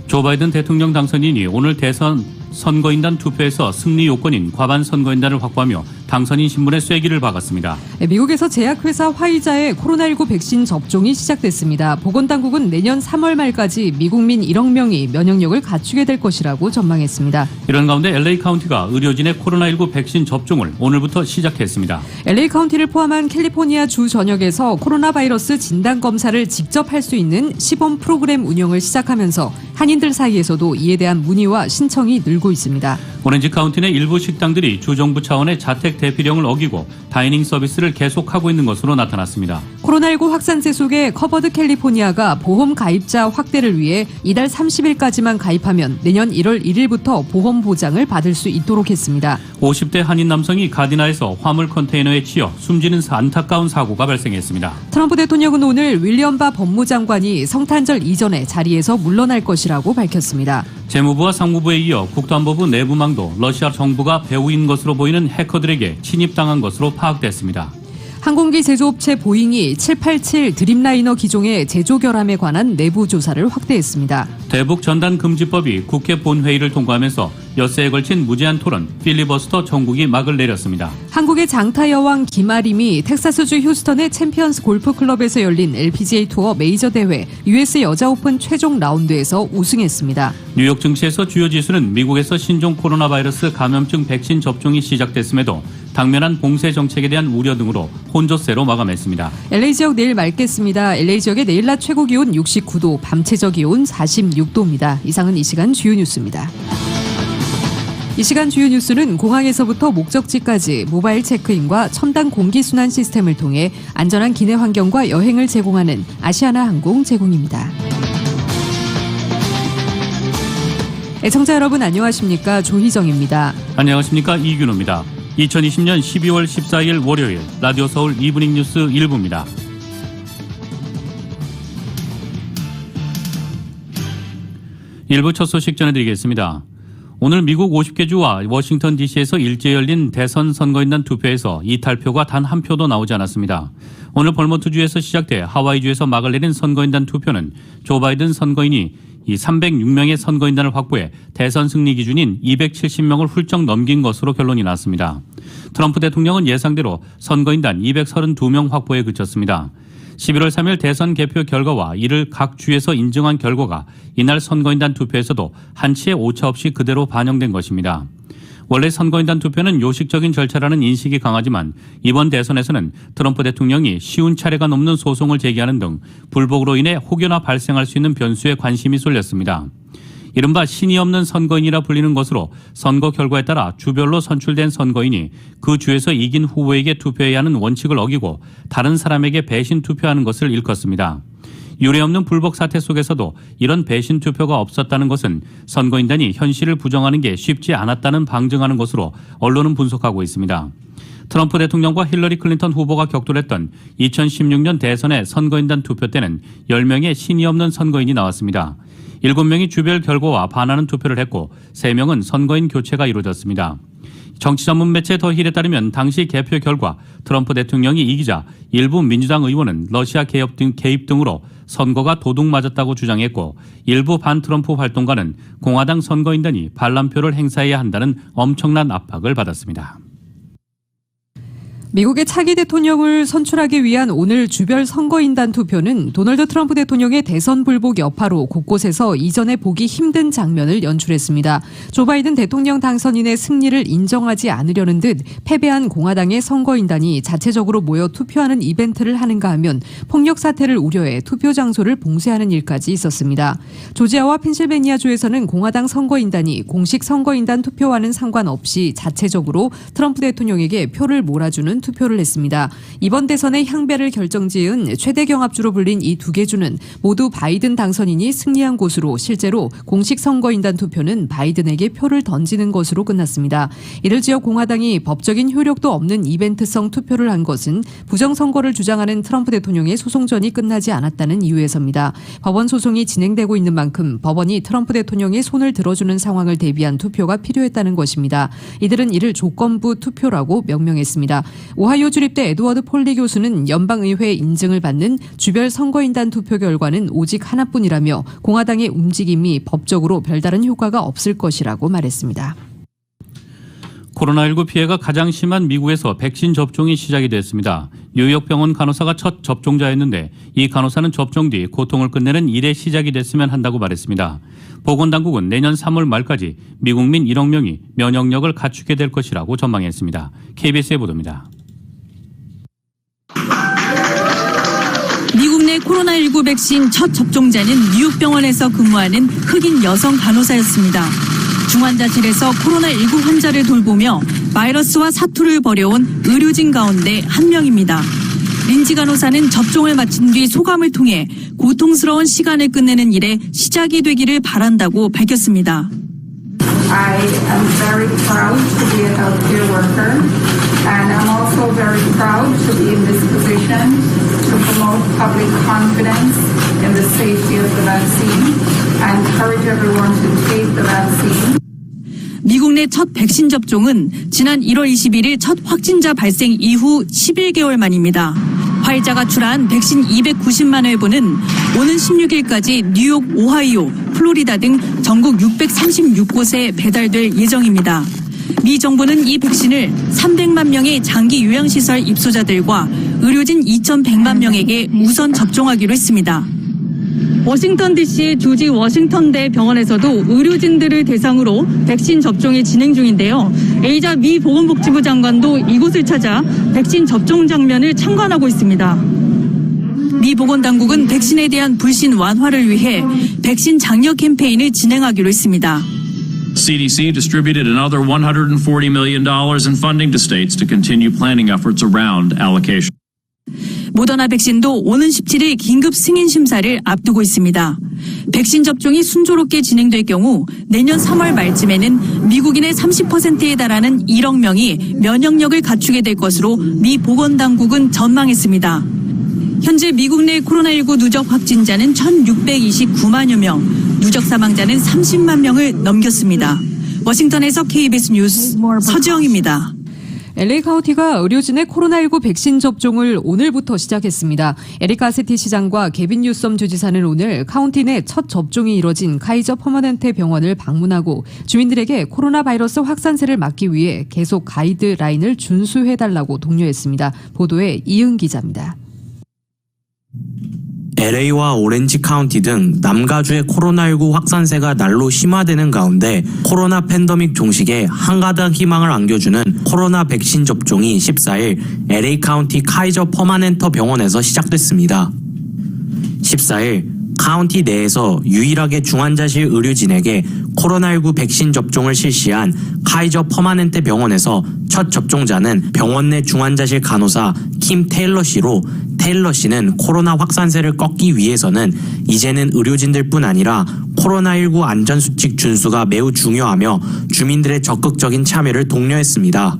조 바이든 대통령 당선인이 오늘 대선 선거인단 투표에서 승리 요건인 과반 선거인단을 확보하며 당선인 신문에 쐐기를 박았습니다. 미국에서 제약회사 화이자의 코로나19 백신 접종이 시작됐습니다. 보건당국은 내년 3월 말까지 미국민 1억 명이 면역력을 갖추게 될 것이라고 전망했습니다. 이런 가운데 LA 카운티가 의료진의 코로나19 백신 접종을 오늘부터 시작했습니다. LA 카운티를 포함한 캘리포니아 주 전역에서 코로나 바이러스 진단 검사를 직접 할 수 있는 시범 프로그램 운영을 시작하면서 한인들 사이에서도 이에 대한 문의와 신청이 늘고 있습니다. 오렌지 카운티 내 일부 식당들이 주정부 차원의 자택 대피령을 어기고 다이닝 서비스를 계속하고 있는 것으로 나타났습니다. 코로나19 확산세 속에 커버드 캘리포니아가 보험 가입자 확대를 위해 이달 30일까지만 가입하면 내년 1월 1일부터 보험 보장을 받을 수 있도록 했습니다. 50대 한인 남성이 가디나에서 화물 컨테이너에 치여 숨지는 안타까운 사고가 발생했습니다. 트럼프 대통령은 오늘 윌리엄 바 법무장관이 성탄절 이전에 자리에서 물러날 것이라고 밝혔습니다. 재무부와 상무부에 이어 국토안보부 내부망도 러시아 정부가 배후인 것으로 보이는 해커들에게 침입당한 것으로 파악됐습니다. 항공기 제조업체 보잉이 787 드림라이너 기종의 제조 결함에 관한 내부 조사를 확대했습니다. 대북 전단 금지법이 국회 본회의를 통과하면서 엿새에 걸친 무제한 토론, 필리버스터 정국이 막을 내렸습니다. 한국의 장타 여왕 김아림이 텍사스주 휴스턴의 챔피언스 골프클럽에서 열린 LPGA 투어 메이저 대회 US 여자 오픈 최종 라운드에서 우승했습니다. 뉴욕 증시에서 주요 지수는 미국에서 신종 코로나 바이러스 감염증 백신 접종이 시작됐음에도 당면한 봉쇄 정책에 대한 우려 등으로 혼조세로 마감했습니다. LA 지역 내일 맑겠습니다. LA 지역의 내일 낮 최고 기온 69도, 밤 최저 기온 46도입니다. 이상은 이 시간 주요 뉴스입니다. 이 시간 주요 뉴스는 공항에서부터 목적지까지 모바일 체크인과 첨단 공기순환 시스템을 통해 안전한 기내 환경과 여행을 제공하는 아시아나 항공 제공입니다. 애청자 여러분 안녕하십니까? 조희정입니다. 안녕하십니까? 이균호입니다. 2020년 12월 14일 월요일 라디오 서울 이브닝 뉴스 1부입니다. 일부 첫 소식 전해드리겠습니다. 오늘 미국 50개 주와 워싱턴 DC에서 일제히 열린 대선 선거인단 투표에서 이탈표가 단 한 표도 나오지 않았습니다. 오늘 벌모트주에서 시작돼 하와이주에서 막을 내린 선거인단 투표는 조 바이든 선거인이 이 306명의 선거인단을 확보해 대선 승리 기준인 270명을 훌쩍 넘긴 것으로 결론이 났습니다. 트럼프 대통령은 예상대로 선거인단 232명 확보에 그쳤습니다. 11월 3일 대선 개표 결과와 이를 각 주에서 인정한 결과가 이날 선거인단 투표에서도 한치의 오차 없이 그대로 반영된 것입니다. 원래 선거인단 투표는 요식적인 절차라는 인식이 강하지만 이번 대선에서는 트럼프 대통령이 쉬운 차례가 넘는 소송을 제기하는 등 불복으로 인해 혹여나 발생할 수 있는 변수에 관심이 쏠렸습니다. 이른바 신이 없는 선거인이라 불리는 것으로 선거 결과에 따라 주별로 선출된 선거인이 그 주에서 이긴 후보에게 투표해야 하는 원칙을 어기고 다른 사람에게 배신 투표하는 것을 일컫습니다. 유례없는 불복 사태 속에서도 이런 배신 투표가 없었다는 것은 선거인단이 현실을 부정하는 게 쉽지 않았다는 방증하는 것으로 언론은 분석하고 있습니다. 트럼프 대통령과 힐러리 클린턴 후보가 격돌했던 2016년 대선의 선거인단 투표 때는 10명의 신이 없는 선거인이 나왔습니다. 7명이 주별 결과와 반하는 투표를 했고 3명은 선거인 교체가 이루어졌습니다. 정치 전문 매체 더 힐에 따르면 당시 개표 결과 트럼프 대통령이 이기자 일부 민주당 의원은 러시아 개입 등으로 선거가 도둑맞았다고 주장했고 일부 반트럼프 활동가는 공화당 선거인단이 반란표를 행사해야 한다는 엄청난 압박을 받았습니다. 미국의 차기 대통령을 선출하기 위한 오늘 주별 선거인단 투표는 도널드 트럼프 대통령의 대선 불복 여파로 곳곳에서 이전에 보기 힘든 장면을 연출했습니다. 조 바이든 대통령 당선인의 승리를 인정하지 않으려는 듯 패배한 공화당의 선거인단이 자체적으로 모여 투표하는 이벤트를 하는가 하면 폭력 사태를 우려해 투표 장소를 봉쇄하는 일까지 있었습니다. 조지아와 펜실베니아주에서는 공화당 선거인단이 공식 선거인단 투표와는 상관없이 자체적으로 트럼프 대통령에게 표를 몰아주는 투표를 했습니다. 이번 대선의 향배를 결정지은 최대 경합주로 불린 이 두 개 주는 모두 바이든 당선인이 승리한 곳으로 실제로 공식 선거인단 투표는 바이든에게 표를 던지는 것으로 끝났습니다. 이를 지어 공화당이 법적인 효력도 없는 이벤트성 투표를 한 것은 부정선거를 주장하는 트럼프 대통령의 소송전이 끝나지 않았다는 이유에서입니다. 법원 소송이 진행되고 있는 만큼 법원이 트럼프 대통령의 손을 들어주는 상황을 대비한 투표가 필요했다는 것입니다. 이들은 이를 조건부 투표라고 명명했습니다. 오하이오 주립대 에드워드 폴리 교수는 연방의회 인증을 받는 주별 선거인단 투표 결과는 오직 하나뿐이라며 공화당의 움직임이 법적으로 별다른 효과가 없을 것이라고 말했습니다. 코로나19 피해가 가장 심한 미국에서 백신 접종이 시작이 됐습니다. 뉴욕 병원 간호사가 첫 접종자였는데 이 간호사는 접종 뒤 고통을 끝내는 일의 시작이 됐으면 한다고 말했습니다. 보건당국은 내년 3월 말까지 미국민 1억 명이 면역력을 갖추게 될 것이라고 전망했습니다. KBS의 보도입니다. 미국 내 코로나19 백신 첫 접종자는 뉴욕 병원에서 근무하는 흑인 여성 간호사였습니다. 중환자실에서 코로나19 환자를 돌보며 바이러스와 사투를 벌여온 의료진 가운데 한 명입니다. 린지 간호사는 접종을 마친 뒤 소감을 통해 고통스러운 시간을 끝내는 일에 시작이 되기를 바란다고 밝혔습니다. I am very proud to be a healthcare worker, and I'm also very proud to be in this position to promote public confidence in the safety of the vaccine. I encourage everyone to take the vaccine. 미국 내 첫 백신 접종은 지난 1월 21일 첫 확진자 발생 이후 11개월 만입니다. 화이자가 출하한 백신 290만 회분은 오는 16일까지 뉴욕, 오하이오, 플로리다 등 전국 636곳에 배달될 예정입니다. 미 정부는 이 백신을 300만 명의 장기 요양시설 입소자들과 의료진 2,100만 명에게 우선 접종하기로 했습니다. 워싱턴 DC 조지 워싱턴대 병원에서도 의료진들을 대상으로 백신 접종이 진행 중인데요. 에이자 미 보건복지부 장관도 이곳을 찾아 백신 접종 장면을 참관하고 있습니다. 미 보건당국은 백신에 대한 불신 완화를 위해 백신 장려 캠페인을 진행하기로 했습니다. CDC distributed another $140 million in funding to states to continue planning efforts around allocation. 모더나 백신도 오는 17일 긴급 승인 심사를 앞두고 있습니다. 백신 접종이 순조롭게 진행될 경우 내년 3월 말쯤에는 미국인의 30%에 달하는 1억 명이 면역력을 갖추게 될 것으로 미 보건당국은 전망했습니다. 현재 미국 내 코로나19 누적 확진자는 1,629만여 명, 누적 사망자는 30만 명을 넘겼습니다. 워싱턴에서 KBS 뉴스 서지영입니다. LA 카운티가 의료진의 코로나19 백신 접종을 오늘부터 시작했습니다. 에릭 가세티 시장과 게빈 뉴섬 주지사는 오늘 카운티 내 첫 접종이 이뤄진 카이저 퍼머넨테 병원을 방문하고 주민들에게 코로나 바이러스 확산세를 막기 위해 계속 가이드라인을 준수해달라고 독려했습니다. 보도에 이은 기자입니다. LA와 오렌지 카운티 등 남가주의 코로나19 확산세가 날로 심화되는 가운데 코로나 팬데믹 종식에 한가닥 희망을 안겨주는 코로나 백신 접종이 14일 LA 카운티 카이저 퍼머넨테 병원에서 시작됐습니다. 14일 카운티 내에서 유일하게 중환자실 의료진에게 코로나19 백신 접종을 실시한 카이저 퍼머넨테 병원에서 첫 접종자는 병원 내 중환자실 간호사 킴 테일러 씨로 테일러 씨는 코로나 확산세를 꺾기 위해서는 이제는 의료진들뿐 아니라 코로나19 안전수칙 준수가 매우 중요하며 주민들의 적극적인 참여를 독려했습니다.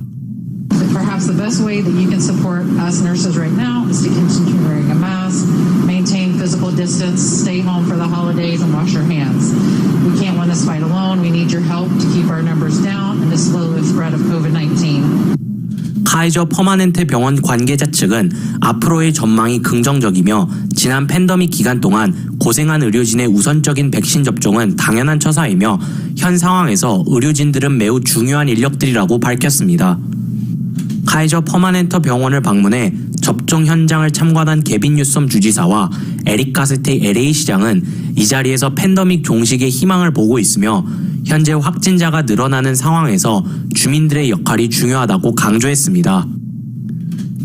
Perhaps the best way that you can support us nurses right now is to continue wearing a mask, maintain physical distance, stay home for the holidays, and wash your hands. We can't win this fight alone. We need your help to keep our numbers down and to slow the spread of COVID-19. 카이저 퍼머넨테 병원 관계자 측은 앞으로의 전망이 긍정적이며 지난 팬데믹 기간 동안 고생한 의료진의 우선적인 백신 접종은 당연한 처사이며 현 상황에서 의료진들은 매우 중요한 인력들이라고 밝혔습니다. 카이저 퍼머넨테 병원을 방문해 접종 현장을 참관한 게빈 뉴섬 주지사와 에릭 가세티 LA 시장은 이 자리에서 팬데믹 종식의 희망을 보고 있으며 현재 확진자가 늘어나는 상황에서 주민들의 역할이 중요하다고 강조했습니다.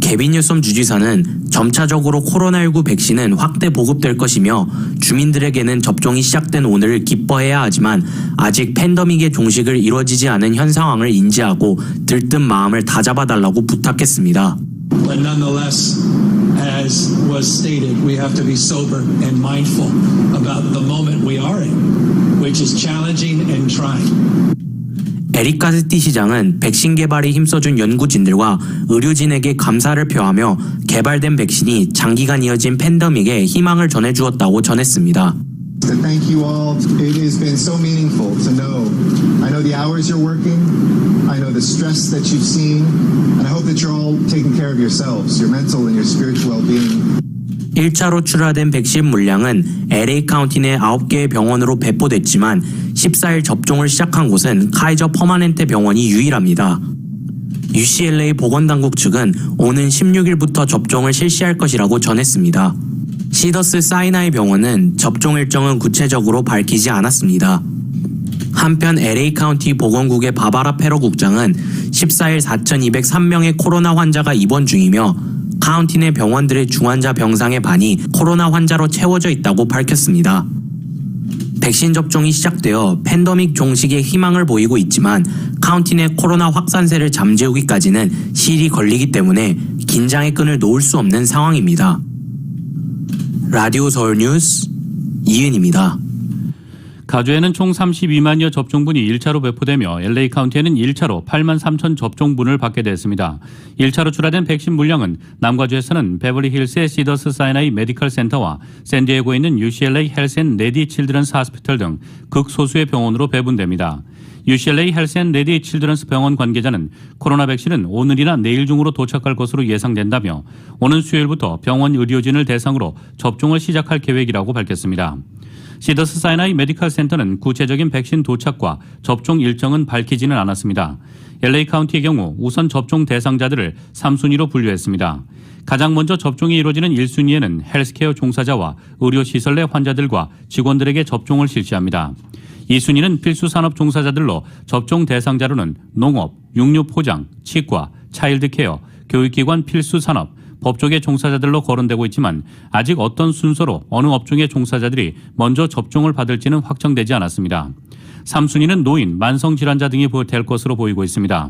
게빈 뉴섬 주지사는 점차적으로 코로나19 백신은 확대 보급될 것이며 주민들에게는 접종이 시작된 오늘을 기뻐해야 하지만 아직 팬데믹의 종식을 이루어지지 않은 현 상황을 인지하고 들뜬 마음을 다잡아달라고 부탁했습니다. But nonetheless, as was stated, we have to be sober and mindful about the moment we are in, which is challenging and trying. 에릭 가세티 시장은 백신 개발에 힘써준 연구진들과 의료진에게 감사를 표하며 개발된 백신이 장기간 이어진 팬데믹에 희망을 전해주었다고 전했습니다. Thank you all. It has been so meaningful to know. I know the hours you're working. I know the stress that you've seen, and I hope that you're all taking care of yourselves, your mental and your spiritual well-being. 1차로 출하된 백신 물량은 LA 카운티 내 9개의 병원으로 배포됐지만 14일 접종을 시작한 곳은 카이저 퍼마넨테 병원이 유일합니다. UCLA 보건당국 측은 오는 16일부터 접종을 실시할 것이라고 전했습니다. 시더스 사이나이 병원은 접종 일정은 구체적으로 밝히지 않았습니다. 한편 LA 카운티 보건국의 바바라 페로 국장은 14일 4,203명의 코로나 환자가 입원 중이며 카운티 내 병원들의 중환자 병상의 반이 코로나 환자로 채워져 있다고 밝혔습니다. 백신 접종이 시작되어 팬데믹 종식에 희망을 보이고 있지만 카운티 내 코로나 확산세를 잠재우기까지는 시일이 걸리기 때문에 긴장의 끈을 놓을 수 없는 상황입니다. 라디오 서울 뉴스 이은입니다. 가주에는 총 32만여 접종분이 1차로 배포되며 LA 카운티에는 1차로 8만 3천 접종분을 받게 됐습니다. 1차로 출하된 백신 물량은 남가주에서는 베벌리 힐스의 시더스 사이나이 메디컬 센터와 샌디에고에 있는 UCLA 헬스 앤 레디 칠드런스 하스피털 등 극소수의 병원으로 배분됩니다. UCLA 헬스 앤 레디 칠드런스 병원 관계자는 코로나 백신은 오늘이나 내일 중으로 도착할 것으로 예상된다며 오는 수요일부터 병원 의료진을 대상으로 접종을 시작할 계획이라고 밝혔습니다. 시더스 사이나이 메디컬 센터는 구체적인 백신 도착과 접종 일정은 밝히지는 않았습니다. LA 카운티의 경우 우선 접종 대상자들을 3순위로 분류했습니다. 가장 먼저 접종이 이루어지는 1순위에는 헬스케어 종사자와 의료시설 내 환자들과 직원들에게 접종을 실시합니다. 2순위는 필수 산업 종사자들로 접종 대상자로는 농업, 육류 포장, 치과, 차일드케어, 교육기관 필수 산업, 법조계 종사자들로 거론되고 있지만 아직 어떤 순서로 어느 업종의 종사자들이 먼저 접종을 받을지는 확정되지 않았습니다. 3순위는 노인, 만성질환자 등이 될 것으로 보이고 있습니다.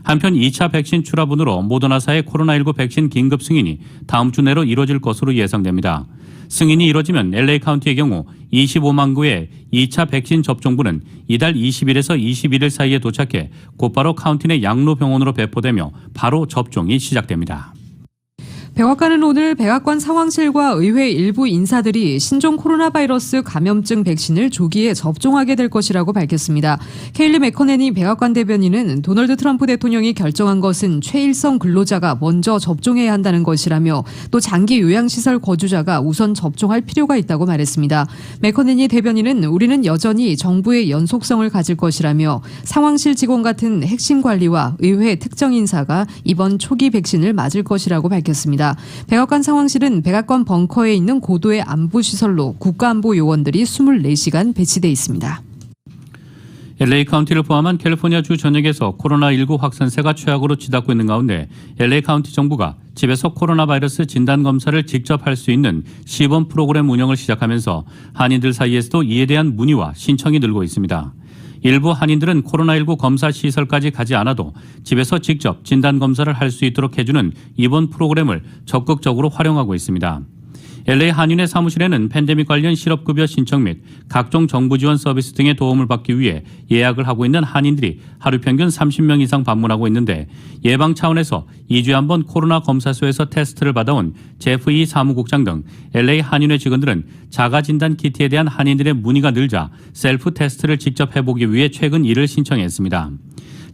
한편 2차 백신 출하분으로 모더나사의 코로나19 백신 긴급 승인이 다음 주 내로 이뤄질 것으로 예상됩니다. 승인이 이뤄지면 LA 카운티의 경우 25만 구의 2차 백신 접종분은 이달 20일에서 21일 사이에 도착해 곧바로 카운티 내 양로병원으로 배포되며 바로 접종이 시작됩니다. 백악관은 오늘 백악관 상황실과 의회 일부 인사들이 신종 코로나 바이러스 감염증 백신을 조기에 접종하게 될 것이라고 밝혔습니다. 케일리 맥커넨이 백악관 대변인은 도널드 트럼프 대통령이 결정한 것은 최일성 근로자가 먼저 접종해야 한다는 것이라며 또 장기 요양시설 거주자가 우선 접종할 필요가 있다고 말했습니다. 맥커넨이 대변인은 우리는 여전히 정부의 연속성을 가질 것이라며 상황실 직원 같은 핵심 관리와 의회 특정 인사가 이번 초기 백신을 맞을 것이라고 밝혔습니다. 백악관 상황실은 백악관 벙커에 있는 고도의 안보시설로 국가안보 요원들이 24시간 배치돼 있습니다. LA 카운티를 포함한 캘리포니아주 전역에서 코로나19 확산세가 최악으로 치닫고 있는 가운데 LA 카운티 정부가 집에서 코로나 바이러스 진단검사를 직접 할 수 있는 시범 프로그램 운영을 시작하면서 한인들 사이에서도 이에 대한 문의와 신청이 늘고 있습니다. 일부 한인들은 코로나19 검사 시설까지 가지 않아도 집에서 직접 진단검사를 할 수 있도록 해주는 이번 프로그램을 적극적으로 활용하고 있습니다. LA 한인회 사무실에는 팬데믹 관련 실업급여 신청 및 각종 정부 지원 서비스 등의 도움을 받기 위해 예약을 하고 있는 한인들이 하루 평균 30명 이상 방문하고 있는데 예방 차원에서 2주에 한 번 코로나 검사소에서 테스트를 받아온 제프 이 사무국장 등 LA 한인회 직원들은 자가진단 키트에 대한 한인들의 문의가 늘자 셀프 테스트를 직접 해보기 위해 최근 이를 신청했습니다.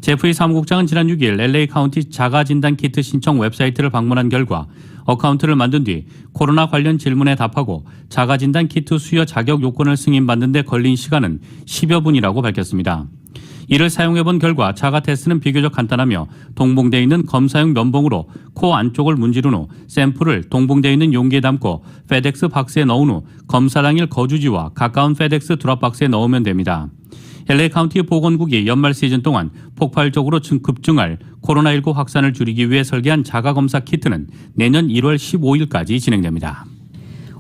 제프리 사무국장은 지난 6일 LA 카운티 자가진단 키트 신청 웹사이트를 방문한 결과 어카운트를 만든 뒤 코로나 관련 질문에 답하고 자가진단 키트 수여 자격 요건을 승인받는 데 걸린 시간은 10여 분이라고 밝혔습니다. 이를 사용해본 결과 자가 테스트는 비교적 간단하며 동봉되어 있는 검사용 면봉으로 코 안쪽을 문지른 후 샘플을 동봉되어 있는 용기에 담고 페덱스 박스에 넣은 후 검사 당일 거주지와 가까운 페덱스 드롭박스에 넣으면 됩니다. LA 카운티 보건국이 연말 시즌 동안 폭발적으로 급증할 코로나19 확산을 줄이기 위해 설계한 자가검사 키트는 내년 1월 15일까지 진행됩니다.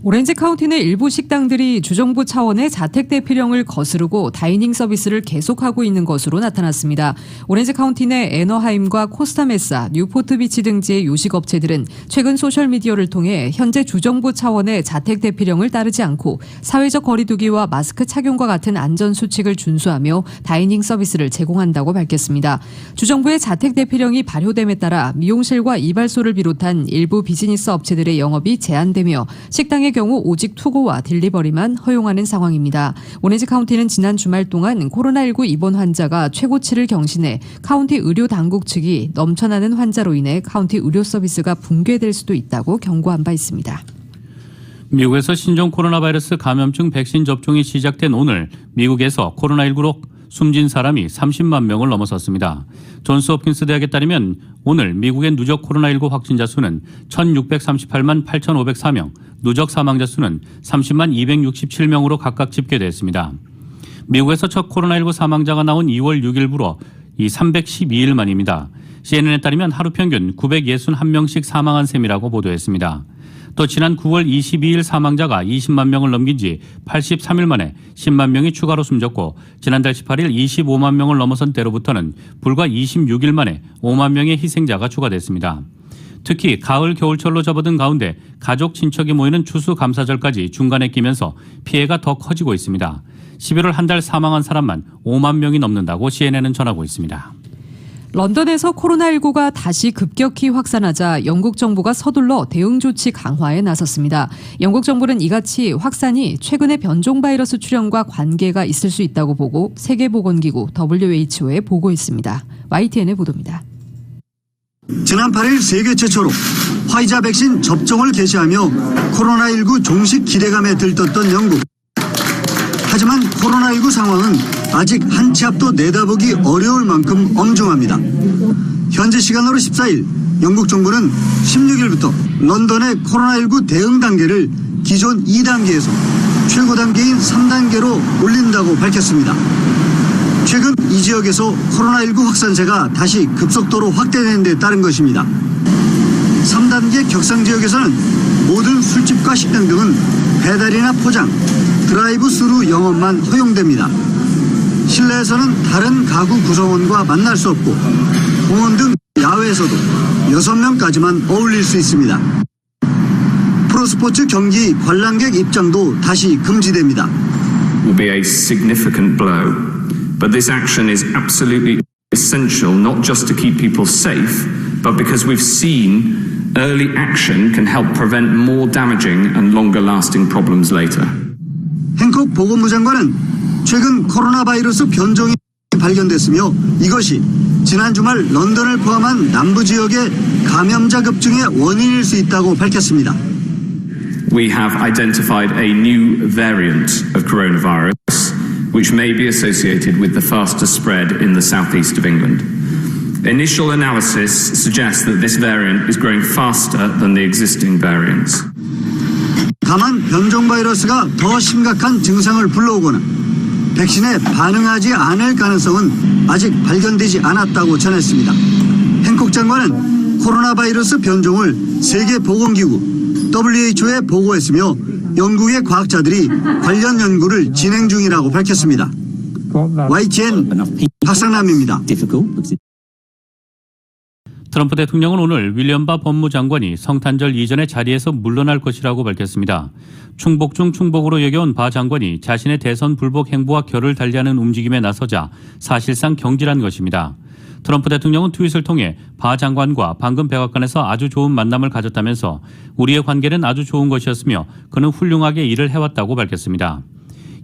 오렌지 카운티 내 일부 식당들이 주정부 차원의 자택 대피령을 거스르고 다이닝 서비스를 계속하고 있는 것으로 나타났습니다. 오렌지 카운티 내 애너하임과 코스타메사, 뉴포트 비치 등지의 요식업체들은 최근 소셜미디어를 통해 현재 주정부 차원의 자택 대피령을 따르지 않고 사회적 거리 두기와 마스크 착용과 같은 안전수칙을 준수하며 다이닝 서비스를 제공한다고 밝혔습니다. 주정부의 자택 대피령이 발효됨에 따라 미용실과 이발소를 비롯한 일부 비즈니스 업체들의 영업이 제한되며 식당의 행의 경우 오직 투고와 딜리버리만 허용하는 상황입니다. 오렌지 카운티는 지난 주말 동안 코로나19 입원 환자가 최고치를 경신해 카운티 의료 당국 측이 넘쳐나는 환자로 인해 카운티 의료 서비스가 붕괴될 수도 있다고 경고한 바 있습니다. 미국에서 신종 코로나 바이러스 감염증 백신 접종이 시작된 오늘 미국에서 코로나19로 숨진 사람이 30만 명을 넘어섰습니다. 존스홉킨스 대학에 따르면 오늘 미국의 누적 코로나19 확진자 수는 1,638만 8,504명, 누적 사망자 수는 30만 267명으로 각각 집계됐습니다. 미국에서 첫 코로나19 사망자가 나온 2월 6일부로 312일 만입니다. CNN에 따르면 하루 평균 961명씩 사망한 셈이라고 보도했습니다. 또 지난 9월 22일 사망자가 20만 명을 넘긴 지 83일 만에 10만 명이 추가로 숨졌고 지난달 18일 25만 명을 넘어선 때로부터는 불과 26일 만에 5만 명의 희생자가 추가됐습니다. 특히 가을 겨울철로 접어든 가운데 가족 친척이 모이는 추수감사절까지 중간에 끼면서 피해가 더 커지고 있습니다. 11월 한 달 사망한 사람만 5만 명이 넘는다고 CNN은 전하고 있습니다. 런던에서 코로나19가 다시 급격히 확산하자 영국 정부가 서둘러 대응 조치 강화에 나섰습니다. 영국 정부는 이같이 확산이 최근의 변종 바이러스 출현과 관계가 있을 수 있다고 보고 세계보건기구 WHO에 보고했습니다. YTN의 보도입니다. 지난 8일 세계 최초로 화이자 백신 접종을 개시하며 코로나19 종식 기대감에 들떴던 영국. 하지만 코로나19 상황은 아직 한 치 앞도 내다보기 어려울 만큼 엄중합니다. 현지 시간으로 14일 영국 정부는 16일부터 런던의 코로나19 대응 단계를 기존 2단계에서 최고 단계인 3단계로 올린다고 밝혔습니다. 최근 이 지역에서 코로나19 확산세가 다시 급속도로 확대되는 데 따른 것입니다. 3단계 격상 지역에서는 모든 술집과 식당 등은 배달이나 포장, 드라이브 스루 영업만 허용됩니다. 실내에서는 다른 가구 구성원과 만날 수 없고 공원 등 야외에서도 6명까지만 어울릴 수 있습니다. 프로스포츠 경기 관람객 입장도 다시 금지됩니다. Will be a significant blow, but this action is absolutely essential not just to keep people safe, but because we've seen early action can help prevent more damaging and longer lasting problems later. 행콕 보건부 장관은 최근 코로나 바이러스 변종이 발견됐으며 이것이 지난 주말 런던을 포함한 남부 지역의 감염자 급증의 원인일 수 있다고 밝혔습니다. We have identified a new variant of coronavirus which may be associated with the faster spread in the southeast of England. Initial analysis suggests that this variant is growing faster than the existing variants. 다만 변종 바이러스가 더 심각한 증상을 불러오거나 백신에 반응하지 않을 가능성은 아직 발견되지 않았다고 전했습니다. 행콕 장관은 코로나 바이러스 변종을 세계보건기구 WHO에 보고했으며 영국의 과학자들이 관련 연구를 진행 중이라고 밝혔습니다. YTN 박상남입니다. 트럼프 대통령은 오늘 윌리엄 바 법무장관이 성탄절 이전에 자리에서 물러날 것이라고 밝혔습니다. 충복 중 충복으로 여겨온 바 장관이 자신의 대선 불복 행보와 결을 달리하는 움직임에 나서자 사실상 경질한 것입니다. 트럼프 대통령은 트윗을 통해 바 장관과 방금 백악관에서 아주 좋은 만남을 가졌다면서 우리의 관계는 아주 좋은 것이었으며 그는 훌륭하게 일을 해왔다고 밝혔습니다.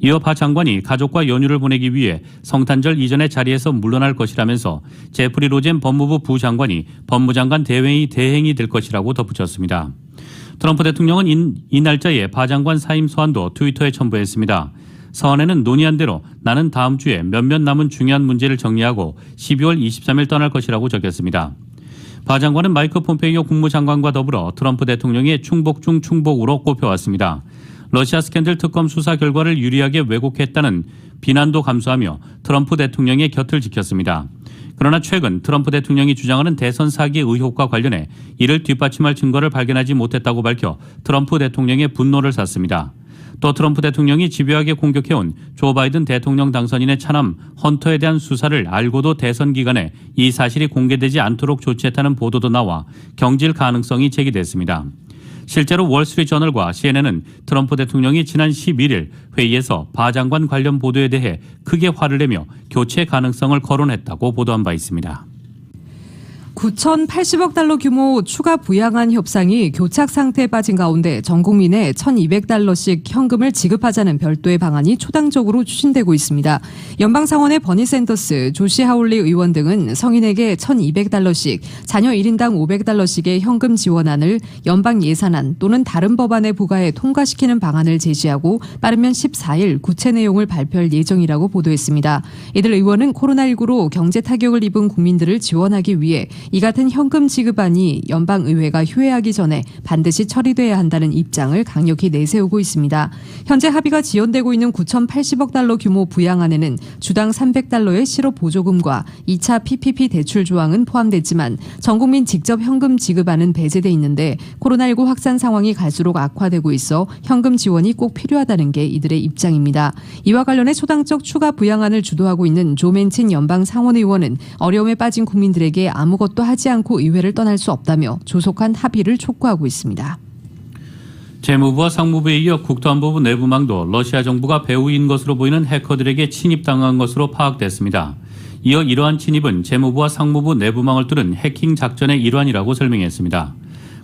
이어 바 장관이 가족과 연휴를 보내기 위해 성탄절 이전의 자리에서 물러날 것이라면서 제프리 로젠 법무부 부장관이 법무장관 대회의 대행이 될 것이라고 덧붙였습니다. 트럼프 대통령은 이 날짜에 바 장관 사임 서한도 트위터에 첨부했습니다. 서한에는 논의한 대로 나는 다음 주에 몇몇 남은 중요한 문제를 정리하고 12월 23일 떠날 것이라고 적혔습니다. 바 장관은 마이크 폼페이오 국무장관과 더불어 트럼프 대통령의 충복 중 충복으로 꼽혀왔습니다. 러시아 스캔들 특검 수사 결과를 유리하게 왜곡했다는 비난도 감수하며 트럼프 대통령의 곁을 지켰습니다. 그러나 최근 트럼프 대통령이 주장하는 대선 사기 의혹과 관련해 이를 뒷받침할 증거를 발견하지 못했다고 밝혀 트럼프 대통령의 분노를 샀습니다. 또 트럼프 대통령이 집요하게 공격해온 조 바이든 대통령 당선인의 차남 헌터에 대한 수사를 알고도 대선 기간에 이 사실이 공개되지 않도록 조치했다는 보도도 나와 경질 가능성이 제기됐습니다. 실제로 월스트리트저널과 CNN은 트럼프 대통령이 지난 11일 회의에서 바 장관 관련 보도에 대해 크게 화를 내며 교체 가능성을 거론했다고 보도한 바 있습니다. 9,080억 달러 규모 추가 부양안 협상이 교착 상태에 빠진 가운데 전 국민에 1,200달러씩 현금을 지급하자는 별도의 방안이 초당적으로 추진되고 있습니다. 연방상원의 버니 샌더스, 조시 하울리 의원 등은 성인에게 1,200달러씩, 자녀 1인당 500달러씩의 현금 지원안을 연방 예산안 또는 다른 법안에 부과해 통과시키는 방안을 제시하고 빠르면 14일 구체 내용을 발표할 예정이라고 보도했습니다. 이들 의원은 코로나19로 경제 타격을 입은 국민들을 지원하기 위해 이 같은 현금 지급안이 연방의회가 휴회하기 전에 반드시 처리돼야 한다는 입장을 강력히 내세우고 있습니다. 현재 합의가 지연되고 있는 9,080억 달러 규모 부양안에는 주당 300달러의 실업 보조금과 2차 PPP 대출 조항은 포함됐지만 전 국민 직접 현금 지급안은 배제돼 있는데 코로나19 확산 상황이 갈수록 악화되고 있어 현금 지원이 꼭 필요하다는 게 이들의 입장입니다. 이와 관련해 초당적 추가 부양안을 주도하고 있는 조 맨친 연방 상원의원은 어려움에 빠진 국민들에게 아무것도 하지 않고 의회를 떠날 수 없다며 조속한 합의를 촉구하고 있습니다. 재무부와 상무부에 이어 국토안보부 내부망도 러시아 정부가 배후인 것으로 보이는 해커들에게 침입당한 것으로 파악됐습니다. 이어 이러한 침입은 재무부와 상무부 내부망을 뚫은 해킹 작전의 일환이라고 설명했습니다.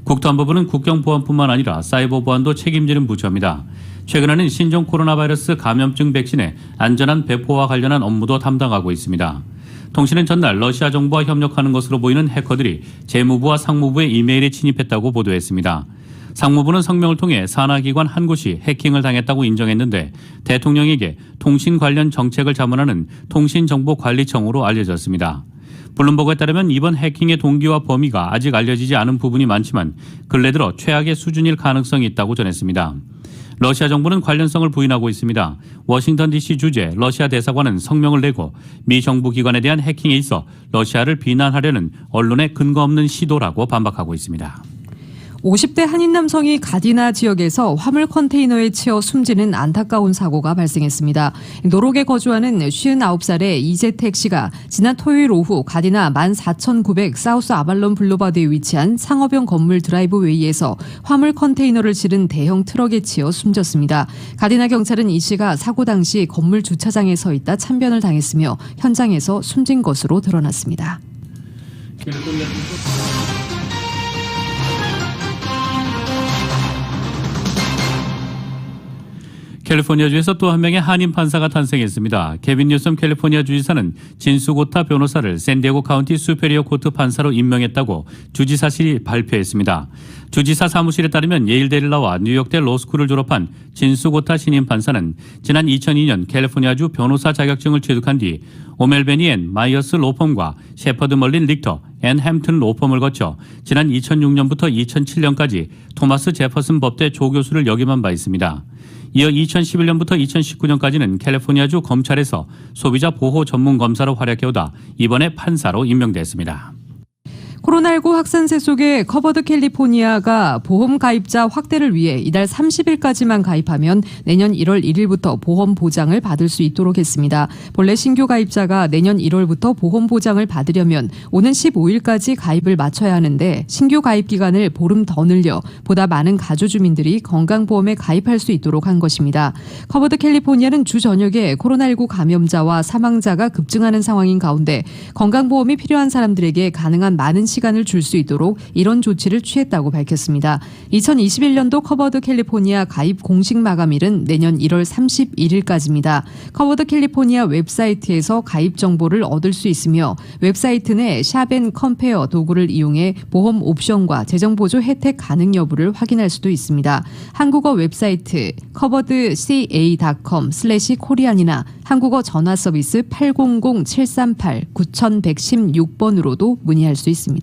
국토안보부는 국경보안뿐만 아니라 사이버 보안도 책임지는 부처입니다. 최근에는 신종 코로나 바이러스 감염증 백신의 안전한 배포와 관련한 업무도 담당하고 있습니다. 통신은 전날 러시아 정부와 협력하는 것으로 보이는 해커들이 재무부와 상무부의 이메일에 침입했다고 보도했습니다. 상무부는 성명을 통해 산하기관 한 곳이 해킹을 당했다고 인정했는데 대통령에게 통신 관련 정책을 자문하는 통신정보관리청으로 알려졌습니다. 블룸버그에 따르면 이번 해킹의 동기와 범위가 아직 알려지지 않은 부분이 많지만 근래 들어 최악의 수준일 가능성이 있다고 전했습니다. 러시아 정부는 관련성을 부인하고 있습니다. 워싱턴 DC 주재 러시아 대사관은 성명을 내고 미 정부 기관에 대한 해킹에 있어 러시아를 비난하려는 언론의 근거 없는 시도라고 반박하고 있습니다. 50대 한인 남성이 가디나 지역에서 화물 컨테이너에 치여 숨지는 안타까운 사고가 발생했습니다. 노록에 거주하는 59살의 이재택 씨가 지난 토요일 오후 가디나 14,900 사우스 아발론 블루바드에 위치한 상업용 건물 드라이브웨이에서 화물 컨테이너를 실은 대형 트럭에 치여 숨졌습니다. 가디나 경찰은 이 씨가 사고 당시 건물 주차장에 서 있다 참변을 당했으며 현장에서 숨진 것으로 드러났습니다. 캘리포니아주에서 또 한 명의 한인 판사가 탄생했습니다. 케빈 뉴섬 캘리포니아 주지사는 진수 고타 변호사를 샌디에고 카운티 수페리어 코트 판사로 임명했다고 주지사실이 발표했습니다. 주지사 사무실에 따르면 예일대를 나와 뉴욕대 로스쿨을 졸업한 진수 고타 신임 판사는 지난 2002년 캘리포니아주 변호사 자격증을 취득한 뒤 오멜베니 앤 마이어스 로펌과 셰퍼드 멀린 릭터 앤 햄튼 로펌을 거쳐 지난 2006년부터 2007년까지 토마스 제퍼슨 법대 조교수를 역임한 바 있습니다. 이어 2011년부터 2019년까지는 캘리포니아주 검찰에서 소비자 보호 전문 검사로 활약해오다 이번에 판사로 임명됐습니다. 코로나19 확산세 속에 커버드 캘리포니아가 보험 가입자 확대를 위해 이달 30일까지만 가입하면 내년 1월 1일부터 보험 보장을 받을 수 있도록 했습니다. 본래 신규 가입자가 내년 1월부터 보험 보장을 받으려면 오는 15일까지 가입을 마쳐야 하는데 신규 가입 기간을 보름 더 늘려 보다 많은 가주 주민들이 건강보험에 가입할 수 있도록 한 것입니다. 커버드 캘리포니아는 주 전역에 코로나19 감염자와 사망자가 급증하는 상황인 가운데 건강보험이 필요한 사람들에게 가능한 많은 시간을 줄 수 있도록 이런 조치를 취했다고 밝혔습니다. 2021년도 커버드 캘리포니아 가입 공식 마감일은 내년 1월 31일까지입니다. 커버드 캘리포니아 웹사이트에서 가입 정보를 얻을 수 있으며 웹사이트 내 샵앤컴페어 도구를 이용해 보험 옵션과 재정보조 혜택 가능 여부를 확인할 수도 있습니다. 한국어 웹사이트 coveredca.com/korean이나 한국어 전화 서비스 800-738-9116번으로도 문의할 수 있습니다.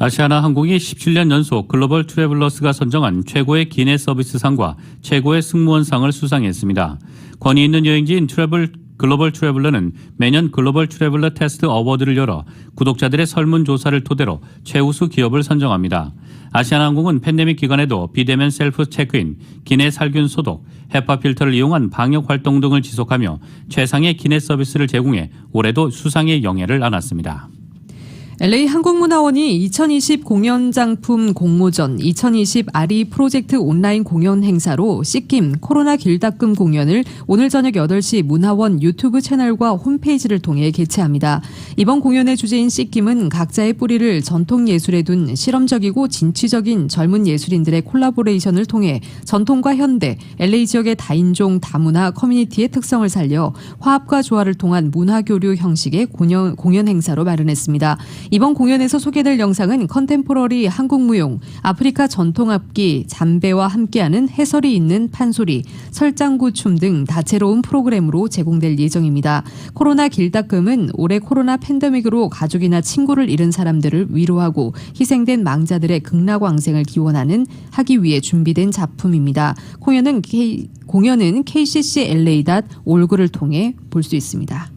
아시아나 항공이 17년 연속 글로벌 트래블러스가 선정한 최고의 기내 서비스상과 최고의 승무원상을 수상했습니다. 권위 있는 여행지인 글로벌 트래블러는 매년 글로벌 트래블러 테스트 어워드를 열어 구독자들의 설문조사를 토대로 최우수 기업을 선정합니다. 아시아나항공은 팬데믹 기간에도 비대면 셀프 체크인, 기내 살균 소독, 헤파 필터를 이용한 방역 활동 등을 지속하며 최상의 기내 서비스를 제공해 올해도 수상의 영예를 안았습니다. LA 한국문화원이 2020 공연장품 공모전 2020 아리 프로젝트 온라인 공연 행사로 씻김 코로나 길닦음 공연을 오늘 저녁 8시 문화원 유튜브 채널과 홈페이지를 통해 개최합니다. 이번 공연의 주제인 씻김은 각자의 뿌리를 전통 예술에 둔 실험적이고 진취적인 젊은 예술인들의 콜라보레이션을 통해 전통과 현대, LA 지역의 다인종 다문화 커뮤니티의 특성을 살려 화합과 조화를 통한 문화교류 형식의 공연 행사로 마련했습니다. 이번 공연에서 소개될 영상은 컨템포러리 한국무용, 아프리카 전통악기 잠베와 함께하는 해설이 있는 판소리, 설장구 춤 등 다채로운 프로그램으로 제공될 예정입니다. 코로나 길닦음은 올해 코로나 팬데믹으로 가족이나 친구를 잃은 사람들을 위로하고 희생된 망자들의 극락왕생을 기원하는 하기 위해 준비된 작품입니다. 공연은 kccla.org를 통해 볼 수 있습니다.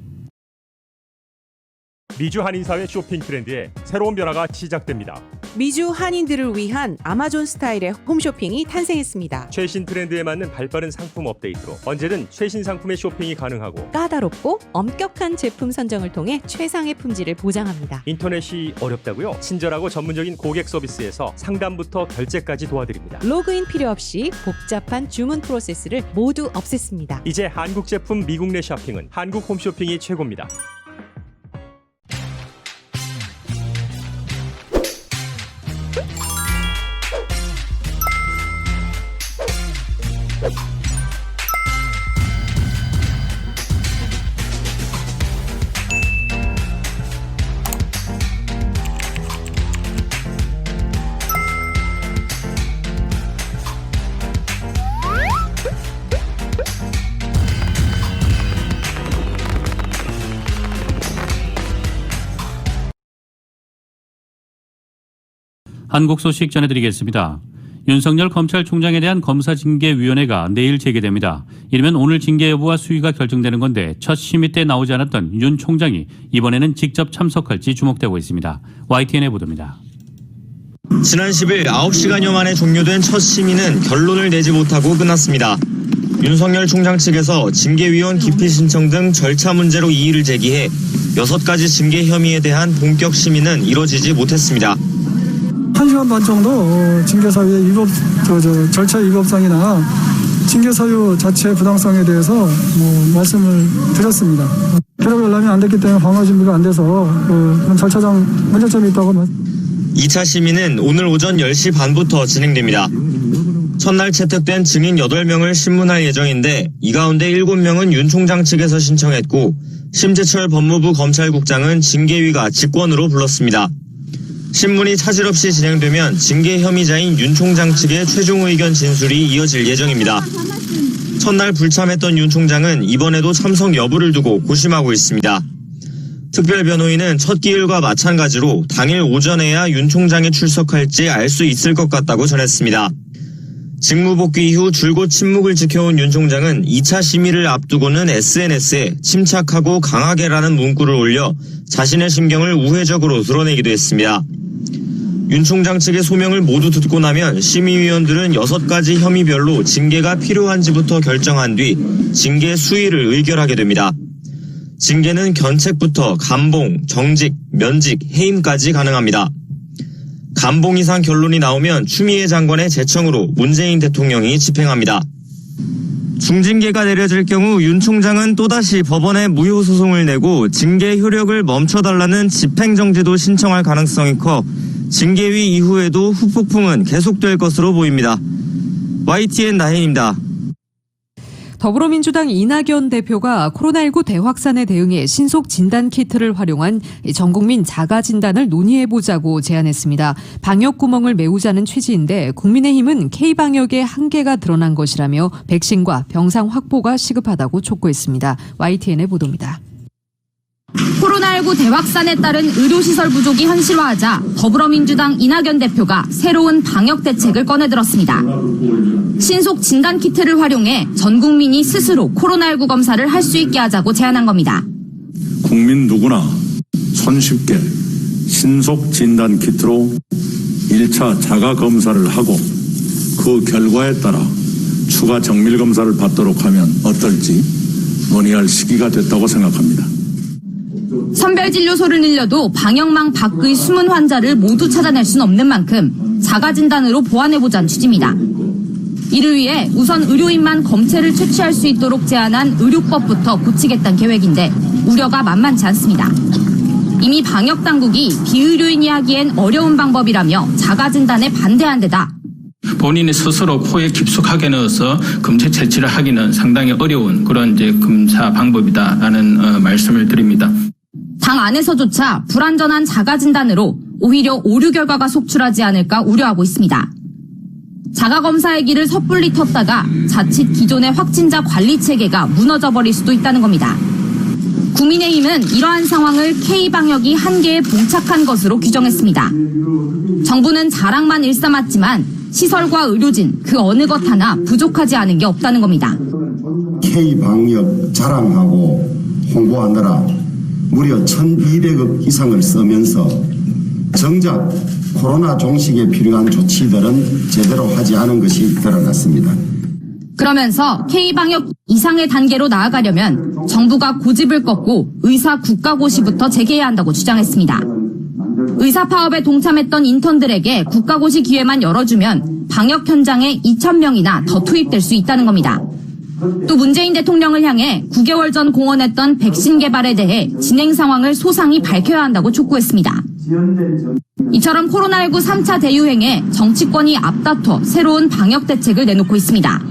미주 한인사회 쇼핑 트렌드에 새로운 변화가 시작됩니다. 미주 한인들을 위한 아마존 스타일의 홈쇼핑이 탄생했습니다. 최신 트렌드에 맞는 발빠른 상품 업데이트로 언제든 최신 상품의 쇼핑이 가능하고 까다롭고 엄격한 제품 선정을 통해 최상의 품질을 보장합니다. 인터넷이 어렵다고요? 친절하고 전문적인 고객 서비스에서 상담부터 결제까지 도와드립니다. 로그인 필요 없이 복잡한 주문 프로세스를 모두 없앴습니다. 이제 한국 제품 미국 내 쇼핑은 한국 홈쇼핑이 최고입니다. 한국 소식 전해드리겠습니다. 윤석열 검찰총장에 대한 검사징계위원회가 내일 재개됩니다. 이르면 오늘 징계 여부와 수위가 결정되는 건데 첫 심의 때 나오지 않았던 윤 총장이 이번에는 직접 참석할지 주목되고 있습니다. YTN의 보도입니다. 지난 10일 9시간여 만에 종료된 첫 심의는 결론을 내지 못하고 끝났습니다. 윤석열 총장 측에서 징계위원 기피 신청 등 절차 문제로 이의를 제기해 6가지 징계 혐의에 대한 본격 심의는 이뤄지지 못했습니다. 1시간 반 정도 징계사유의 절차 위법성이나 징계사유 자체 부당성에 대해서 말씀을 드렸습니다. 기록 열람이 안 됐기 때문에 방어 준비가 안 돼서 그런 절차상 문제점이 있다고. 2차 심의는 오늘 오전 10시 반부터 진행됩니다. 첫날 채택된 증인 8명을 신문할 예정인데 이 가운데 7명은 윤 총장 측에서 신청했고 심재철 법무부 검찰국장은 징계위가 직권으로 불렀습니다. 신문이 차질 없이 진행되면 징계 혐의자인 윤 총장 측의 최종 의견 진술이 이어질 예정입니다. 첫날 불참했던 윤 총장은 이번에도 참석 여부를 두고 고심하고 있습니다. 특별변호인은 첫 기일과 마찬가지로 당일 오전에야 윤 총장이 출석할지 알 수 있을 것 같다고 전했습니다. 직무 복귀 이후 줄곧 침묵을 지켜온 윤 총장은 2차 심의를 앞두고는 SNS에 침착하고 강하게라는 문구를 올려 자신의 심경을 우회적으로 드러내기도 했습니다. 윤 총장 측의 소명을 모두 듣고 나면 심의위원들은 6가지 혐의별로 징계가 필요한지부터 결정한 뒤 징계 수위를 의결하게 됩니다. 징계는 견책부터 감봉, 정직, 면직, 해임까지 가능합니다. 감봉 이상 결론이 나오면 추미애 장관의 제청으로 문재인 대통령이 집행합니다. 중징계가 내려질 경우 윤 총장은 또다시 법원에 무효소송을 내고 징계 효력을 멈춰달라는 집행정지도 신청할 가능성이 커 징계위 이후에도 후폭풍은 계속될 것으로 보입니다. YTN 나혜인입니다. 더불어민주당 이낙연 대표가 코로나19 대확산에 대응해 신속 진단 키트를 활용한 전국민 자가 진단을 논의해보자고 제안했습니다. 방역 구멍을 메우자는 취지인데 국민의힘은 K방역의 한계가 드러난 것이라며 백신과 병상 확보가 시급하다고 촉구했습니다. YTN의 보도입니다. 코로나19 대확산에 따른 의료시설 부족이 현실화하자 더불어민주당 이낙연 대표가 새로운 방역 대책을 꺼내들었습니다. 신속 진단키트를 활용해 전 국민이 스스로 코로나19 검사를 할 수 있게 하자고 제안한 겁니다. 국민 누구나 손쉽게 신속 진단키트로 1차 자가검사를 하고 그 결과에 따라 추가 정밀검사를 받도록 하면 어떨지 논의할 시기가 됐다고 생각합니다. 선별진료소를 늘려도 방역망 밖의 숨은 환자를 모두 찾아낼 수는 없는 만큼 자가진단으로 보완해보자는 취지입니다. 이를 위해 우선 의료인만 검체를 채취할 수 있도록 제안한 의료법부터 고치겠다는 계획인데 우려가 만만치 않습니다. 이미 방역당국이 비의료인이 하기엔 어려운 방법이라며 자가진단에 반대한 데다 본인이 스스로 코에 깊숙하게 넣어서 검체 채취를 하기는 상당히 어려운 그런 검사 방법이다라는 말씀을 드립니다. 당 안에서조차 불완전한 자가진단으로 오히려 오류 결과가 속출하지 않을까 우려하고 있습니다. 자가검사의 길을 섣불리 텄다가 자칫 기존의 확진자 관리 체계가 무너져버릴 수도 있다는 겁니다. 국민의힘은 이러한 상황을 K방역이 한계에 봉착한 것으로 규정했습니다. 정부는 자랑만 일삼았지만 시설과 의료진 그 어느 것 하나 부족하지 않은 게 없다는 겁니다. K방역 자랑하고 홍보하느라 무려 1,200억 이상을 쓰면서 정작 코로나 종식에 필요한 조치들은 제대로 하지 않은 것이 드러났습니다. 그러면서 K방역 이상의 단계로 나아가려면 정부가 고집을 꺾고 의사 국가고시부터 재개해야 한다고 주장했습니다. 의사 파업에 동참했던 인턴들에게 국가고시 기회만 열어주면 방역 현장에 2,000명이나 더 투입될 수 있다는 겁니다. 또 문재인 대통령을 향해 9개월 전 공언했던 백신 개발에 대해 진행 상황을 소상히 밝혀야 한다고 촉구했습니다. 이처럼 코로나19 3차 대유행에 정치권이 앞다퉈 새로운 방역 대책을 내놓고 있습니다.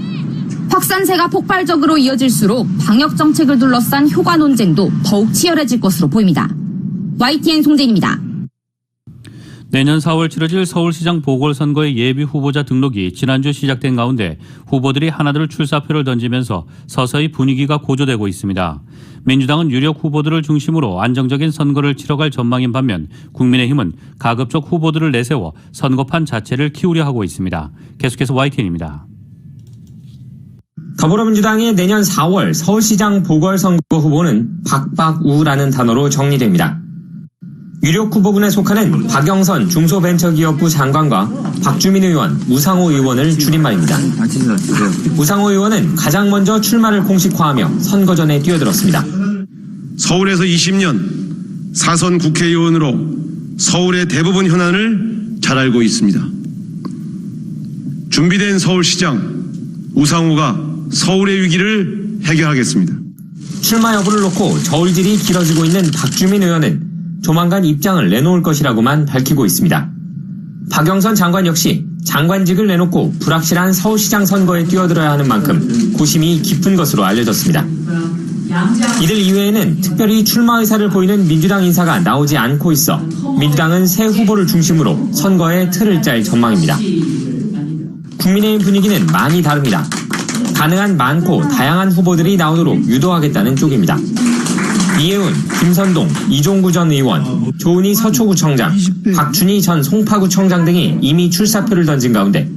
확산세가 폭발적으로 이어질수록 방역 정책을 둘러싼 효과 논쟁도 더욱 치열해질 것으로 보입니다. YTN 송재인입니다. 내년 4월 치러질 서울시장 보궐선거의 예비 후보자 등록이 지난주 시작된 가운데 후보들이 하나둘 출사표를 던지면서 서서히 분위기가 고조되고 있습니다. 민주당은 유력 후보들을 중심으로 안정적인 선거를 치러갈 전망인 반면 국민의힘은 가급적 후보들을 내세워 선거판 자체를 키우려 하고 있습니다. 계속해서 YTN입니다. 더불어민주당의 내년 4월 서울시장 보궐선거 후보는 박박우라는 단어로 정리됩니다. 유력 후보군에 속하는 박영선 중소벤처기업부 장관과 박주민 의원, 우상호 의원을 줄인 말입니다. 우상호 의원은 가장 먼저 출마를 공식화하며 선거 전에 뛰어들었습니다. 서울에서 20년 사선 국회의원으로 서울의 대부분 현안을 잘 알고 있습니다. 준비된 서울시장 우상호가 서울의 위기를 해결하겠습니다. 출마 여부를 놓고 저울질이 길어지고 있는 박주민 의원은 조만간 입장을 내놓을 것이라고만 밝히고 있습니다. 박영선 장관 역시 장관직을 내놓고 불확실한 서울시장 선거에 뛰어들어야 하는 만큼 고심이 깊은 것으로 알려졌습니다. 이들 이외에는 특별히 출마 의사를 보이는 민주당 인사가 나오지 않고 있어 민주당은 새 후보를 중심으로 선거에 틀을 짤 전망입니다. 국민의힘 분위기는 많이 다릅니다. 가능한 많고 다양한 후보들이 나오도록 유도하겠다는 쪽입니다. 이혜훈, 김선동, 이종구 전 의원, 조은희 서초구청장, 박춘희 전 송파구청장 등이 이미 출사표를 던진 가운데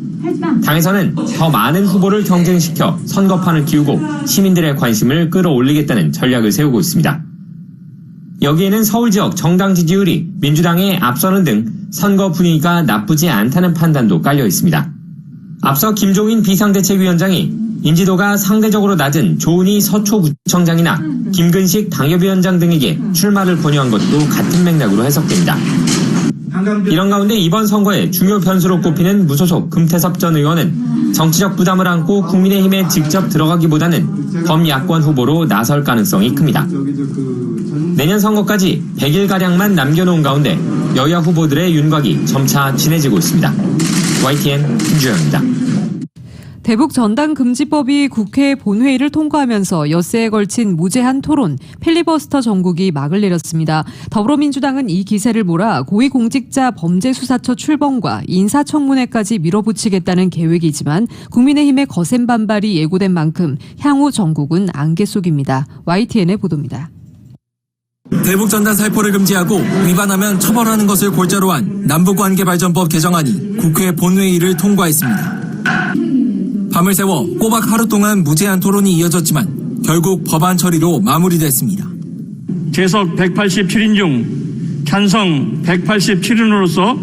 당에서는 더 많은 후보를 경쟁시켜 선거판을 키우고 시민들의 관심을 끌어올리겠다는 전략을 세우고 있습니다. 여기에는 서울 지역 정당 지지율이 민주당에 앞서는 등 선거 분위기가 나쁘지 않다는 판단도 깔려 있습니다. 앞서 김종인 비상대책위원장이 인지도가 상대적으로 낮은 조은희 서초구청장이나 김근식 당협위원장 등에게 출마를 권유한 것도 같은 맥락으로 해석됩니다. 이런 가운데 이번 선거에 중요 변수로 꼽히는 무소속 금태섭 전 의원은 정치적 부담을 안고 국민의힘에 직접 들어가기보다는 범야권 후보로 나설 가능성이 큽니다. 내년 선거까지 100일가량만 남겨놓은 가운데 여야 후보들의 윤곽이 점차 진해지고 있습니다. YTN 김주영입니다. 대북 전당 금지법이 국회 본회의를 통과하면서 엿새에 걸친 무제한 토론, 필리버스터 전국이 막을 내렸습니다. 더불어민주당은 이 기세를 몰아 고위공직자 범죄수사처 출범과 인사청문회까지 밀어붙이겠다는 계획이지만 국민의힘의 거센 반발이 예고된 만큼 향후 전국은 안개 속입니다. YTN의 보도입니다. 대북 전단 살포를 금지하고 위반하면 처벌하는 것을 골자로 한 남북관계발전법 개정안이 국회 본회의를 통과했습니다. 밤을 새워 꼬박 하루 동안 무제한 토론이 이어졌지만 결국 법안 처리로 마무리됐습니다. 재석 187인 중 찬성 187인으로서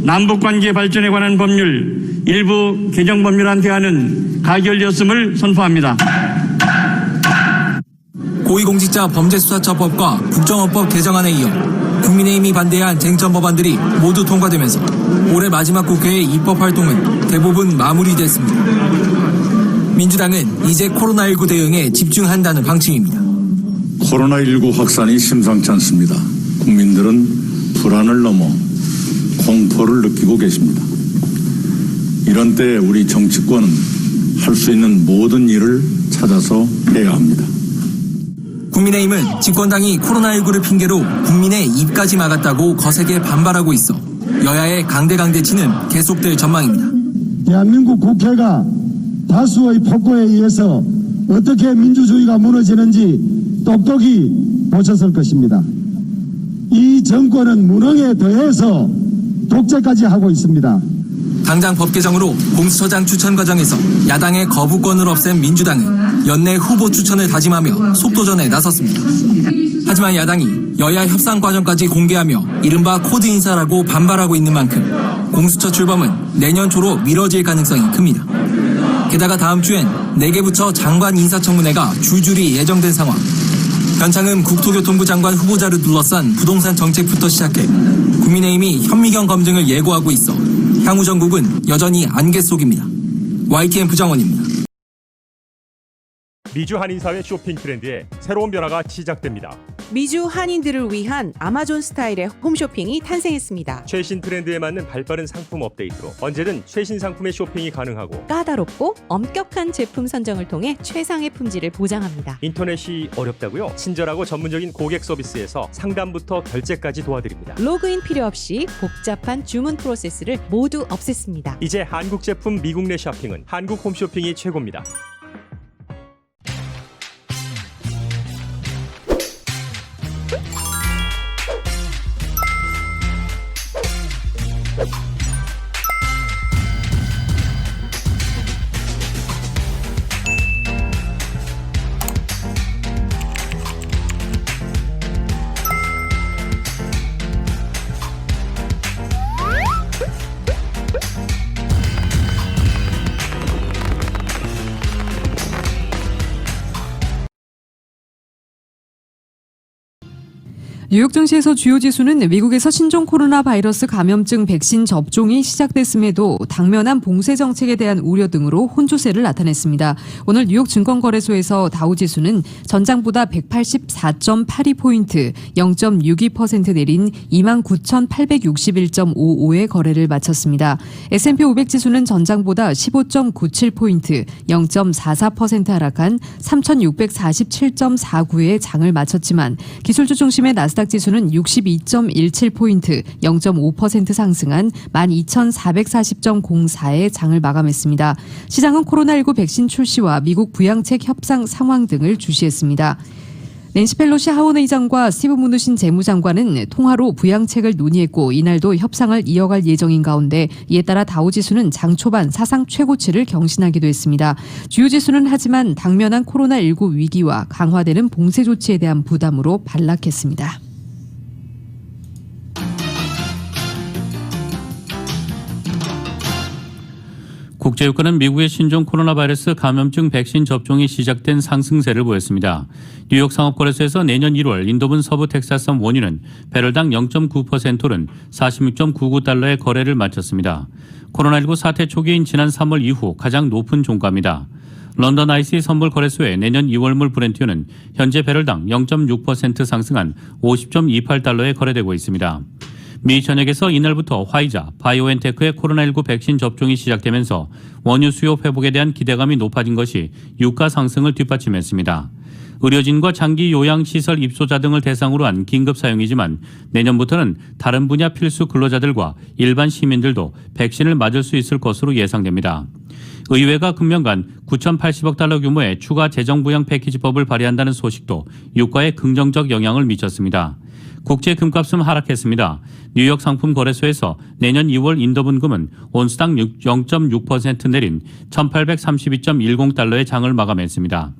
남북관계 발전에 관한 법률 일부 개정 법률안 대안은 가결되었음을 선포합니다. 고위공직자 범죄수사처법과 국정원법 개정안에 이어 국민의힘이 반대한 쟁점 법안들이 모두 통과되면서 올해 마지막 국회의 입법 활동은 대부분 마무리됐습니다. 민주당은 이제 코로나19 대응에 집중한다는 방침입니다. 코로나19 확산이 심상치 않습니다. 국민들은 불안을 넘어 공포를 느끼고 계십니다. 이런 때 우리 정치권은 할 수 있는 모든 일을 찾아서 해야 합니다. 국민의힘은 집권당이 코로나19를 핑계로 국민의 입까지 막았다고 거세게 반발하고 있어 여야의 강대치는 계속될 전망입니다. 대한민국 국회가 다수의 폭거에 의해서 어떻게 민주주의가 무너지는지 똑똑히 보셨을 것입니다. 이 정권은 무능에 더해서 독재까지 하고 있습니다. 당장 법 개정으로 공수처장 추천 과정에서 야당의 거부권을 없앤 민주당은 연내 후보 추천을 다짐하며 속도전에 나섰습니다. 하지만 야당이 여야 협상 과정까지 공개하며 이른바 코드 인사라고 반발하고 있는 만큼 공수처 출범은 내년 초로 미뤄질 가능성이 큽니다. 게다가 다음 주엔 4개 부처 장관 인사청문회가 줄줄이 예정된 상황. 변창흠 국토교통부 장관 후보자를 둘러싼 부동산 정책부터 시작해 국민의힘이 현미경 검증을 예고하고 있어 향후 전국은 여전히 안개 속입니다. YTN 부정원입니다. 미주 한인사회 쇼핑 트렌드에 새로운 변화가 시작됩니다. 미주 한인들을 위한 아마존 스타일의 홈쇼핑이 탄생했습니다. 최신 트렌드에 맞는 발빠른 상품 업데이트로 언제든 최신 상품의 쇼핑이 가능하고 까다롭고 엄격한 제품 선정을 통해 최상의 품질을 보장합니다. 인터넷이 어렵다고요? 친절하고 전문적인 고객 서비스에서 상담부터 결제까지 도와드립니다. 로그인 필요 없이 복잡한 주문 프로세스를 모두 없앴습니다. 이제 한국 제품 미국 내 쇼핑은 한국 홈쇼핑이 최고입니다. 뉴욕 증시에서 주요 지수는 미국에서 신종 코로나 바이러스 감염증 백신 접종이 시작됐음에도 당면한 봉쇄 정책에 대한 우려 등으로 혼조세를 나타냈습니다. 오늘 뉴욕 증권거래소에서 다우 지수는 전장보다 184.82포인트, 0.62% 내린 29,861.55의 거래를 마쳤습니다. S&P 500 지수는 전장보다 15.97포인트, 0.44% 하락한 3,647.49의 장을 마쳤지만 기술주 중심의 나스닥 지수는 62.17포인트, 0.5% 상승한 12,440.04의 장을 마감했습니다. 시장은 코로나19 백신 출시와 미국 부양책 협상 상황 등을 주시했습니다. 낸시 펠로시 하원 의장과 스티브 무누신 재무장관은 통화로 부양책을 논의했고 이날도 협상을 이어갈 예정인 가운데 이에 따라 다우지수는 장 초반 사상 최고치를 경신하기도 했습니다. 주요 지수는 하지만 당면한 코로나19 위기와 강화되는 봉쇄 조치에 대한 부담으로 반락했습니다. 국제유가는 미국의 신종 코로나 바이러스 감염증 백신 접종이 시작된 상승세를 보였습니다. 뉴욕 상업거래소에서 내년 1월 인도분 서부 텍사스산 원유는 배럴당 0.9% 오른 46.99달러의 거래를 마쳤습니다. 코로나19 사태 초기인 지난 3월 이후 가장 높은 종가입니다. 런던 IC 선물거래소의 내년 2월물 브렌트유는 현재 배럴당 0.6% 상승한 50.28달러에 거래되고 있습니다. 미 전역에서 이날부터 화이자, 바이오엔테크의 코로나19 백신 접종이 시작되면서 원유 수요 회복에 대한 기대감이 높아진 것이 유가 상승을 뒷받침했습니다. 의료진과 장기 요양시설 입소자 등을 대상으로 한 긴급 사용이지만 내년부터는 다른 분야 필수 근로자들과 일반 시민들도 백신을 맞을 수 있을 것으로 예상됩니다. 의회가 금년간 9,080억 달러 규모의 추가 재정부양 패키지법을 발의한다는 소식도 유가에 긍정적 영향을 미쳤습니다. 국제 금값은 하락했습니다. 뉴욕 상품 거래소에서 내년 2월 인도분금은 온스당 0.6% 내린 1,832.10달러의 장을 마감했습니다.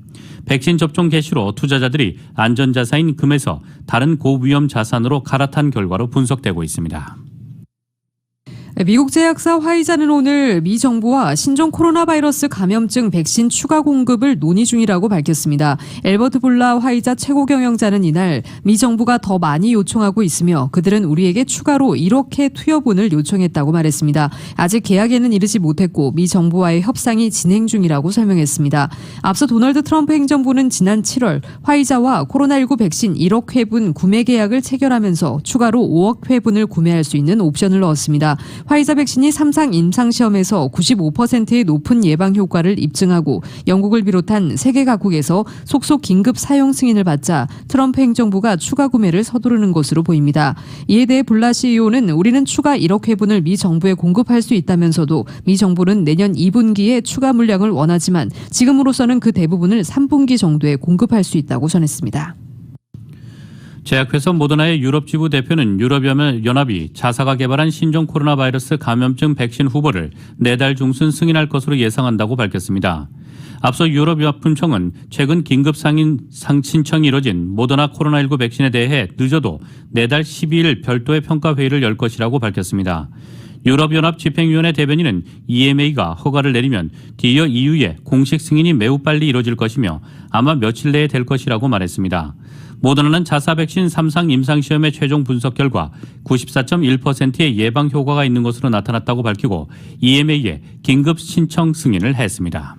백신 접종 개시로 투자자들이 안전자산인 금에서 다른 고위험 자산으로 갈아탄 결과로 분석되고 있습니다. 미국 제약사 화이자는 오늘 미 정부와 신종 코로나 바이러스 감염증 백신 추가 공급을 논의 중이라고 밝혔습니다. 엘버트 볼라 화이자 최고 경영자는 이날 미 정부가 더 많이 요청하고 있으며 그들은 우리에게 추가로 1억 회 투여분을 요청했다고 말했습니다. 아직 계약에는 이르지 못했고 미 정부와의 협상이 진행 중이라고 설명했습니다. 앞서 도널드 트럼프 행정부는 지난 7월 화이자와 코로나19 백신 1억 회분 구매 계약을 체결하면서 추가로 5억 회분을 구매할 수 있는 옵션을 넣었습니다. 화이자 백신이 3상 임상시험에서 95%의 높은 예방 효과를 입증하고 영국을 비롯한 세계 각국에서 속속 긴급 사용 승인을 받자 트럼프 행정부가 추가 구매를 서두르는 것으로 보입니다. 이에 대해 볼라 CEO는 우리는 추가 1억 회분을 미 정부에 공급할 수 있다면서도 미 정부는 내년 2분기에 추가 물량을 원하지만 지금으로서는 그 대부분을 3분기 정도에 공급할 수 있다고 전했습니다. 제약회사 모더나의 유럽 지부 대표는 유럽연합이 자사가 개발한 신종 코로나 바이러스 감염증 백신 후보를 내달 중순 승인할 것으로 예상한다고 밝혔습니다. 앞서 유럽약품청은 최근 긴급 신청이 이뤄진 모더나 코로나19 백신에 대해 늦어도 내달 12일 별도의 평가회의를 열 것이라고 밝혔습니다. 유럽연합 집행위원회 대변인은 EMA가 허가를 내리면 뒤이어 EU의 공식 승인이 매우 빨리 이뤄질 것이며 아마 며칠 내에 될 것이라고 말했습니다. 모더나는 자사 백신 3상 임상시험의 최종 분석 결과 94.1%의 예방 효과가 있는 것으로 나타났다고 밝히고 EMA에 긴급 신청 승인을 했습니다.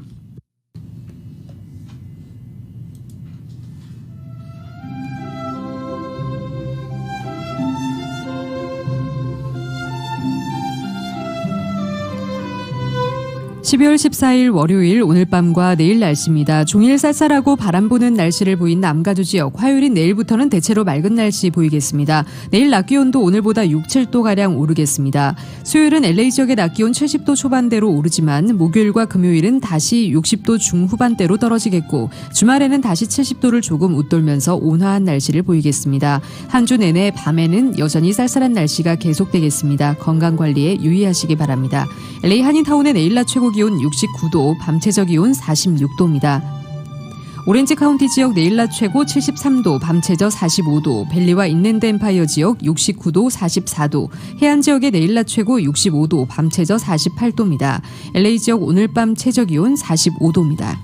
(12월 14일) 월요일 오늘 밤과 내일 날씨입니다. 종일 쌀쌀하고 바람 부는 날씨를 보인 남가주 지역, 화요일인 내일부터는 대체로 맑은 날씨 보이겠습니다. 내일 낮 기온도 오늘보다 6, 7도가량 오르겠습니다. 수요일은 LA 지역의 낮 기온 70도 초반대로 오르지만 목요일과 금요일은 다시 60도 중후반대로 떨어지겠고 주말에는 다시 70도를 조금 웃돌면서 온화한 날씨를 보이겠습니다. 한 주 내내 밤에는 여전히 쌀쌀한 날씨가 계속되겠습니다. 건강관리에 유의하시기 바랍니다. LA 한인타운의 내일 낮 최고 기온 69도, 밤 최저 기온 46도입니다. 오렌지 카운티 지역 내일 낮 최고 73도, 밤 최저 45도, 벨리와 인랜드 엠파이어 지역 69도, 44도, 해안 지역의 내일 낮 최고 65도, 밤 최저 48도입니다. LA 지역 오늘 밤 최저 기온 45도입니다.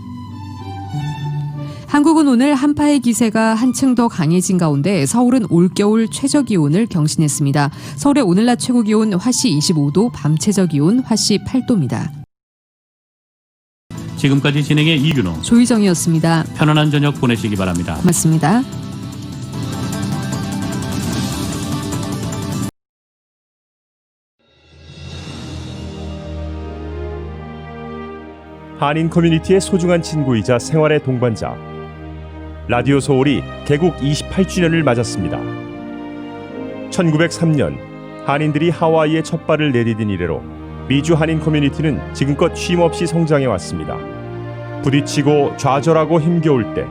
한국은 오늘 한파의 기세가 한층 더 강해진 가운데 서울은 올겨울 최저 기온을 경신했습니다. 서울의 오늘 낮 최고 기온 화씨 25도, 밤 최저 기온 화씨 8도입니다. 지금까지 진행의 이균호, 조희정이었습니다. 편안한 저녁 보내시기 바랍니다. 고맙습니다. 한인 커뮤니티의 소중한 친구이자 생활의 동반자 라디오 소울이 개국 28주년을 맞았습니다. 1903년 한인들이 하와이에 첫 발을 내디딘 이래로 미주 한인 커뮤니티는 지금껏 쉼없이 성장해 왔습니다. 부딪히고 좌절하고 힘겨울 때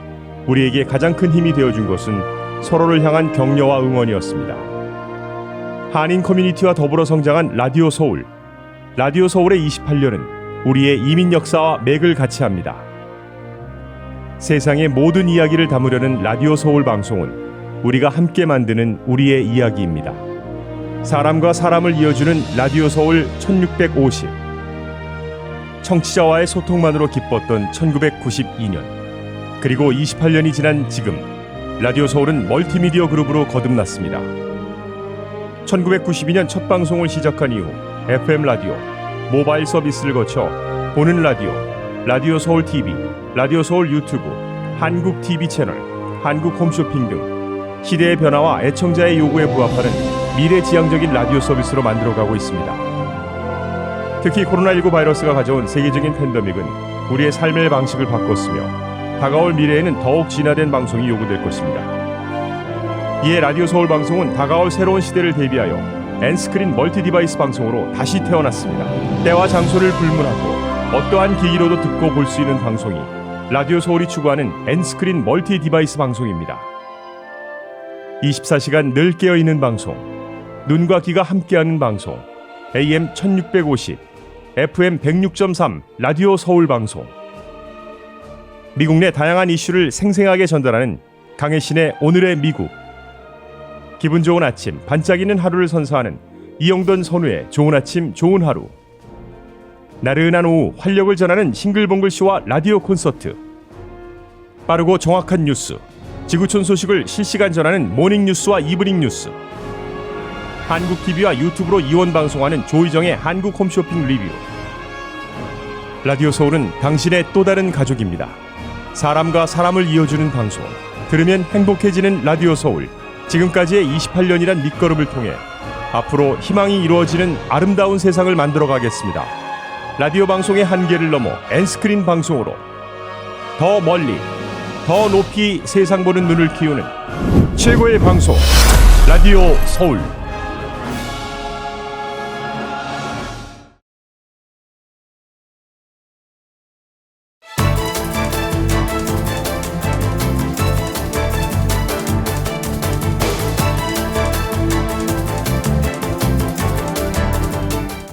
우리에게 가장 큰 힘이 되어준 것은 서로를 향한 격려와 응원이었습니다. 한인 커뮤니티와 더불어 성장한 라디오 소울. 라디오 소울의 28년은 우리의 이민 역사와 맥을 같이 합니다. 세상의 모든 이야기를 담으려는 라디오 소울 방송은 우리가 함께 만드는 우리의 이야기입니다. 사람과 사람을 이어주는 라디오 소울 1650. 청취자와의 소통만으로 기뻤던 1992년. 그리고 28년이 지난 지금 라디오 소울은 멀티미디어 그룹으로 거듭났습니다. 1992년 첫 방송을 시작한 이후 FM 라디오, 모바일 서비스를 거쳐 보는 라디오, 라디오 소울 TV, 라디오 소울 유튜브, 한국 TV 채널, 한국 홈쇼핑 등 시대의 변화와 애청자의 요구에 부합하는 미래지향적인 라디오 서비스로 만들어가고 있습니다. 특히 코로나19 바이러스가 가져온 세계적인 팬데믹은 우리의 삶의 방식을 바꿨으며 다가올 미래에는 더욱 진화된 방송이 요구될 것입니다. 이에 라디오 서울 방송은 다가올 새로운 시대를 대비하여 N스크린 멀티 디바이스 방송으로 다시 태어났습니다. 때와 장소를 불문하고 어떠한 기기로도 듣고 볼 수 있는 방송이 라디오 소울이 추구하는 N스크린 멀티 디바이스 방송입니다. 24시간 늘 깨어있는 방송, 눈과 귀가 함께하는 방송, AM 1650, FM 106.3 라디오 서울 방송. 미국 내 다양한 이슈를 생생하게 전달하는 강혜신의 오늘의 미국. 기분 좋은 아침, 반짝이는 하루를 선사하는 이영돈 선우의 좋은 아침 좋은 하루. 나른한 오후 활력을 전하는 싱글벙글쇼와 라디오 콘서트. 빠르고 정확한 뉴스, 지구촌 소식을 실시간 전하는 모닝뉴스와 이브닝 뉴스. 한국TV와 유튜브로 이원 방송하는 조희정의 한국 홈쇼핑 리뷰. 라디오 서울은 당신의 또 다른 가족입니다. 사람과 사람을 이어주는 방송, 들으면 행복해지는 라디오 서울. 지금까지의 28년이란 밑거름을 통해 앞으로 희망이 이루어지는 아름다운 세상을 만들어 가겠습니다. 라디오 방송의 한계를 넘어 N스크린 방송으로 더 멀리, 더 높이 세상 보는 눈을 키우는 최고의 방송, 라디오 서울.